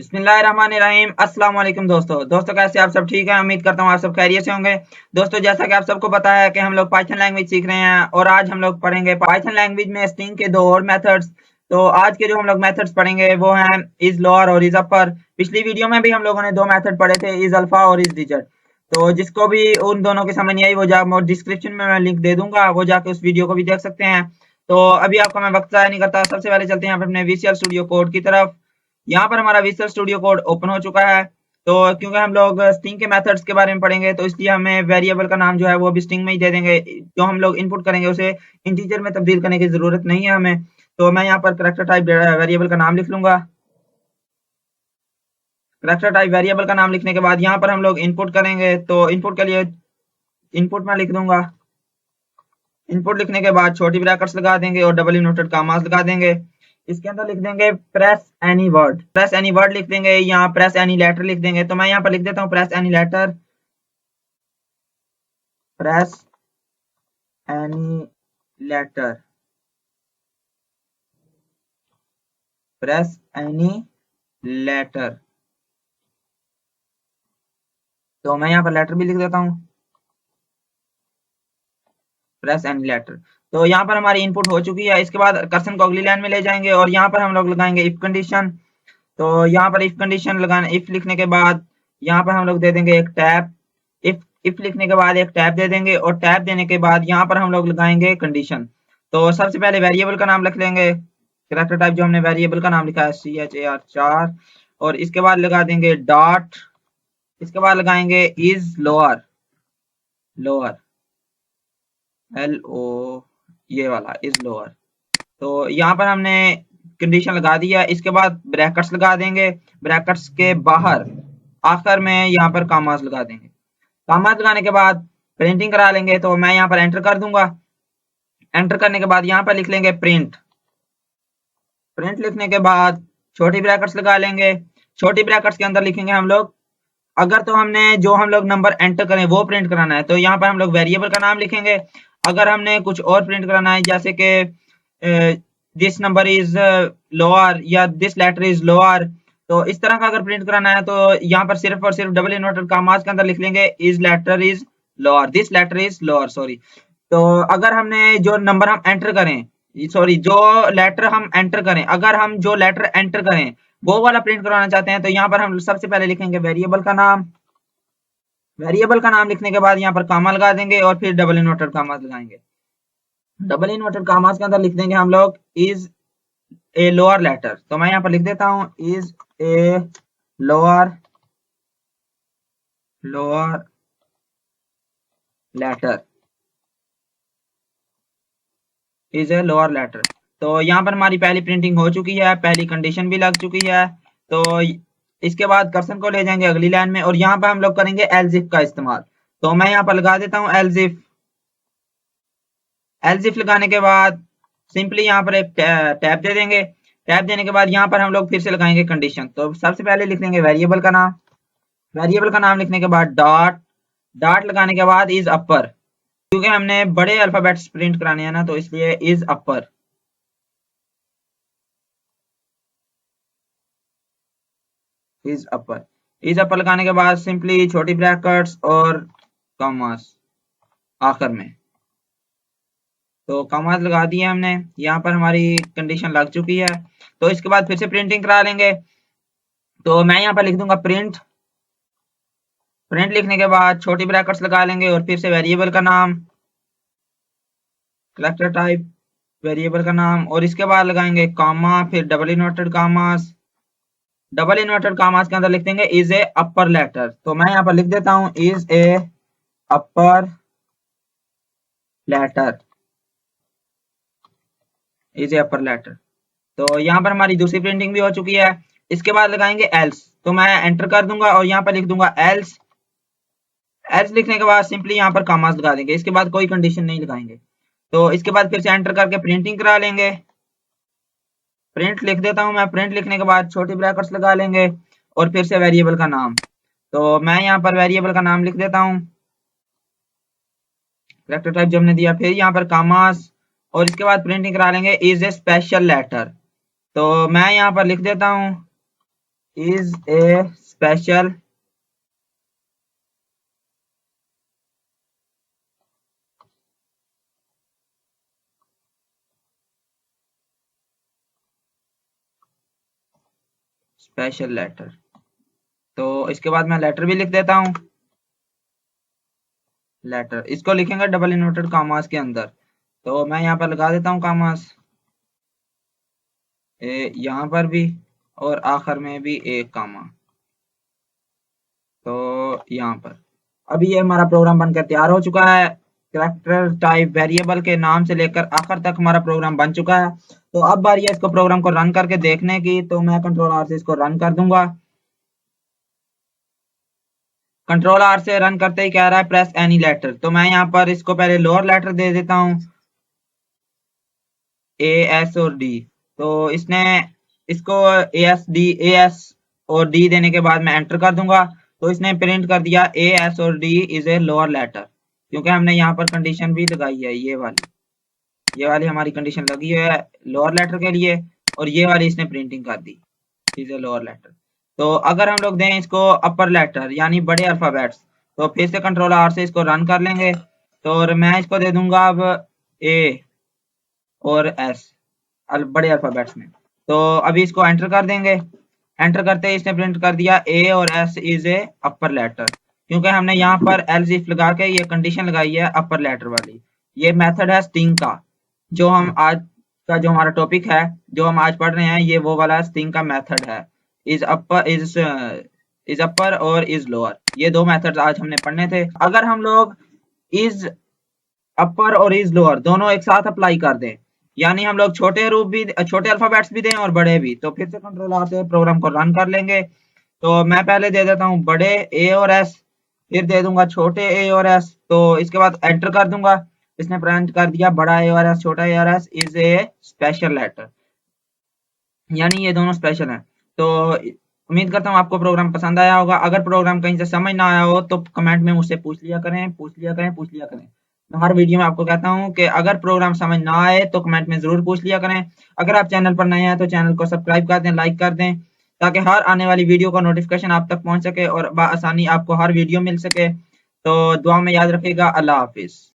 बिस्मिल्लाहिर्रहमानिर्रहीम। अस्सलाम वालेकुम दोस्तों कैसे आप सब ठीक हैं। उम्मीद करता हूँ आप सब खैरियत से होंगे। दोस्तों जैसा कि आप सबको पता है कि हम लोग पाइथन लैंग्वेज सीख रहे हैं और आज हम लोग पढ़ेंगे पाइथन लैंग्वेज में स्ट्रिंग के दो और मेथड्स। तो आज के जो हम लोग मेथड्स पढ़ेंगे वो हैं इज लोअर और इज अपर। पिछली वीडियो में भी हम लोगों ने दो मेथड पढ़े थे, इज अल्फा और इज डिजिट। तो जिसको भी उन दोनों की समझ नहीं आई वो जा डिस्क्रिप्शन में मैं लिंक दे दूंगा, वो जाके उस वीडियो को भी देख सकते हैं। तो अभी आपका मैं वक्त ज़ाया नहीं करता, सबसे पहले चलते हैं अपने विजुअल स्टूडियो कोड की तरफ। यहाँ पर हमारा विजुअल स्टूडियो कोड ओपन हो चुका है। तो क्योंकि हम लोग स्ट्रिंग के मेथड्स के बारे में पढ़ेंगे तो इसलिए हमें वेरिएबल का नाम जो है वो भी स्ट्रिंग में ही दे देंगे। जो हम लोग इनपुट करेंगे उसे इंटीजर में तब्दील करने की जरूरत नहीं है हमें। तो मैं यहाँ पर करैक्टर टाइप वेरिएबल का नाम लिख लूंगा। करैक्टर टाइप वेरिएबल का नाम लिखने के बाद यहाँ पर हम लोग इनपुट करेंगे, तो इनपुट के लिए इनपुट में लिख दूंगा। इनपुट लिखने के बाद छोटी ब्रैकेट्स लगा देंगे और डबल इनवर्टेड कॉमास लगा देंगे। इसके अंदर लिख देंगे press any word. Press any word लिख देंगे, यहाँ प्रेस एनी लेटर लिख देंगे। तो मैं यहाँ पर लिख देता हूँ press any letter, press any letter, press any letter. तो मैं यहाँ पर लेटर भी लिख देता हूँ, प्रेस एनी लेटर। तो यहाँ पर हमारी इनपुट हो चुकी है। इसके बाद कर्सर को अगली लाइन में ले जाएंगे और यहाँ पर हम लोग लगाएंगे इफ कंडीशन। तो यहाँ पर इफ कंडीशन लगाना, इफ लिखने के बाद यहाँ पर हम लोग दे देंगे एक टैब। इफ लिखने के बाद एक टैब दे देंगे और टैब देने के बाद यहाँ पर हम लोग लगाएंगे कंडीशन। तो सबसे पहले वेरिएबल का नाम लिख लेंगे, कैरेक्टर टाइप जो हमने वेरिएबल का नाम लिखा है CHAR4, और इसके बाद लगा देंगे डॉट। इसके बाद लगाएंगे इज लोअर, लोअर LO, ये वाला इज लोअर। तो यहाँ पर हमने कंडीशन लगा दिया। इसके बाद ब्रैकेट्स लगा देंगे, ब्रैकेट्स के बाहर आखिर में यहाँ पर कॉमास लगा देंगे। कॉमास लगाने के बाद प्रिंटिंग करा लेंगे। तो मैं यहाँ पर एंटर कर दूंगा। एंटर करने के बाद यहाँ पर लिख लेंगे प्रिंट। प्रिंट लिखने के बाद छोटी ब्रैकेट्स लगा लेंगे। छोटी ब्रैकेट्स के अंदर लिखेंगे हम लोग, अगर तो हमने जो हम लोग नंबर एंटर करें वो प्रिंट कराना है तो यहाँ पर हम लोग वेरिएबल का नाम लिखेंगे। अगर हमने कुछ और प्रिंट कराना है जैसे कि दिस नंबर इज लोअर या दिस लेटर इज लोअर, तो इस तरह का अगर प्रिंट कराना है तो यहाँ पर सिर्फ और सिर्फ डबल इन्वर्टेड कॉमास के अंदर लिख लेंगे is letter is lower, this letter is lower, sorry. तो अगर हमने जो नंबर हम एंटर करें, सॉरी जो लेटर हम एंटर करें, अगर हम जो लेटर एंटर करें वो वाला प्रिंट करवाना चाहते हैं तो यहाँ पर हम सबसे पहले लिखेंगे वेरिएबल का नाम। वेरिएबल का नाम लिखने के बाद यहाँ पर कॉमा लगा देंगे और फिर डबल इन्वर्टेड कॉमास लगाएंगे। डबल इन्वर्टेड कॉमास के अंदर लिख देंगे हम लोग इज ए लोअर लेटर। तो मैं यहाँ पर लिख देता हूँ is a lower, lower letter, is a lower letter. तो यहाँ पर हमारी पहली प्रिंटिंग हो चुकी है, पहली कंडीशन भी लग चुकी है। तो इसके बाद कर्सर को ले जाएंगे अगली लाइन में और यहाँ पर हम लोग करेंगे एल्स इफ का इस्तेमाल। तो मैं यहाँ पर लगा देता हूँ एल्स इफ। एल्स इफ लगाने के बाद सिंपली यहाँ पर एक टैब दे देंगे। टैब देने के बाद यहाँ पर हम लोग फिर से लगाएंगे कंडीशन। तो सबसे पहले लिख देंगे वेरिएबल का नाम। वेरिएबल का नाम लिखने के बाद डॉट, डॉट लगाने के बाद इज अपर, क्योंकि हमने बड़े अल्फाबेट्स प्रिंट कराने हैं ना तो इसलिए is upper. Is upper, is upper लगाने के बाद सिंपली छोटी ब्रैकेट्स और कॉमास आखिर में। तो कॉमास लगा दिए हमने, यहाँ पर हमारी कंडीशन लग चुकी है। तो इसके बाद फिर से प्रिंटिंग करा लेंगे। तो मैं यहाँ पर लिख दूंगा प्रिंट। प्रिंट लिखने के बाद छोटी ब्रैकेट्स लगा लेंगे और फिर से वेरिएबल का नाम, कैरेक्टर टाइप वेरिएबल का नाम, और इसके बाद लगाएंगे कॉमा, फिर double inverted commas. Double inverted commas के अंदर लिख देंगे इज ए अपर लेटर। तो मैं यहाँ पर लिख देता हूँ is a upper letter, is a upper letter. तो यहाँ पर हमारी दूसरी प्रिंटिंग भी हो चुकी है। इसके बाद लगाएंगे एल्स। तो मैं एंटर कर दूंगा और यहाँ पर लिख दूंगा एल्स। एल्स लिखने के बाद सिंपली यहाँ पर कॉमास लगा देंगे, इसके बाद कोई कंडीशन नहीं लगाएंगे। तो इसके बाद फिर से एंटर करके प्रिंटिंग करा लेंगे। प्रिंट लिख देता हूँ मैं। प्रिंट लिखने के बाद छोटी ब्रैकेट्स लगा लेंगे और फिर से वेरिएबल का नाम। तो मैं यहाँ पर वेरिएबल का नाम लिख देता हूँ, कैरेक्टर टाइप जो हमने दिया, फिर यहाँ पर कॉमास और इसके बाद प्रिंटिंग करा लेंगे इज ए स्पेशल लेटर। तो मैं यहाँ पर लिख देता हूँ is a special लेटर। तो इसके बाद मैं लेटर भी लिख देता हूँ। लेटर इसको लिखेंगे डबल इन्वर्टेड कॉमास के अंदर। तो मैं यहाँ पर लगा देता हूँ कॉमास, यहाँ पर भी और आखिर में भी एक कॉमा। तो यहाँ पर अभी ये हमारा प्रोग्राम बनकर तैयार हो चुका है। कैरेक्टर टाइप वेरिएबल के नाम से लेकर आखिर तक हमारा प्रोग्राम बन चुका है। तो अब बारी है इसको प्रोग्राम को रन करके देखने की। तो मैं कंट्रोल आर से इसको रन कर दूंगा। कंट्रोल आर से रन करते ही कह रहा है प्रेस एनी लेटर। तो मैं यहाँ पर इसको पहले लोअर लेटर दे देता हूँ, ए एस और डी। तो इसने इसको ए एस और डी देने के बाद मैं एंटर कर दूंगा। तो इसने प्रिंट कर दिया ए एस और D is a lower letter, क्योंकि हमने यहाँ पर कंडीशन भी लगाई है। ये वाली हमारी कंडीशन लगी है लोअर लेटर के लिए, और ये वाली इसने प्रिंटिंग कर दी इज ए लोअर लेटर। तो अगर हम लोग दें इसको अपर लेटर यानी बड़े अल्फाबेट्स, तो फिर से कंट्रोल आर से इसको रन कर लेंगे। तो और मैं इसको दे दूंगा अब ए और एस बड़े अल्फाबेट्स में। तो अभी इसको एंटर कर देंगे। एंटर करते ही इसने प्रिंट कर दिया ए और S is a upper letter, क्योंकि हमने यहाँ पर एल्स इफ लगा के ये कंडीशन लगाई है अपर लेटर वाली। ये मेथड है स्टिंग का, जो हम आज का जो हमारा टॉपिक है, जो हम आज पढ़ रहे हैं, ये वो वाला स्टिंग का मेथड है। इज अपर और इज लोअर, ये दो मेथड आज हमने पढ़ने थे। अगर हम लोग इज अपर और इज लोअर दोनों एक साथ अप्लाई कर दें, यानी हम लोग छोटे रूप भी, छोटे अल्फाबेट्स भी दें और बड़े भी, तो फिर से कंट्रोल आर से प्रोग्राम को रन कर लेंगे। तो मैं पहले दे देता हूँ बड़े ए और एस, फिर दे दूंगा छोटे ए और एस। तो इसके बाद एंटर कर दूंगा। इसने प्रिंट कर दिया बड़ा ए और एस छोटा ए और S is a special letter, यानी ये दोनों स्पेशल हैं। तो उम्मीद करता हूँ आपको प्रोग्राम पसंद आया होगा। अगर प्रोग्राम कहीं से समझ ना आया हो तो कमेंट में मुझसे पूछ लिया करें, पूछ लिया करें, पूछ लिया करें। मैं हर वीडियो में आपको कहता हूँ कि अगर प्रोग्राम समझ ना आए तो कमेंट में जरूर पूछ लिया करें। अगर आप चैनल पर नए हैं तो चैनल को सब्सक्राइब कर दें, लाइक कर दें, ताकि हर आने वाली वीडियो का नोटिफिकेशन आप तक पहुंच सके और बआसानी आपको हर वीडियो मिल सके। तो दुआ में याद रखिएगा। अल्लाह हाफिज।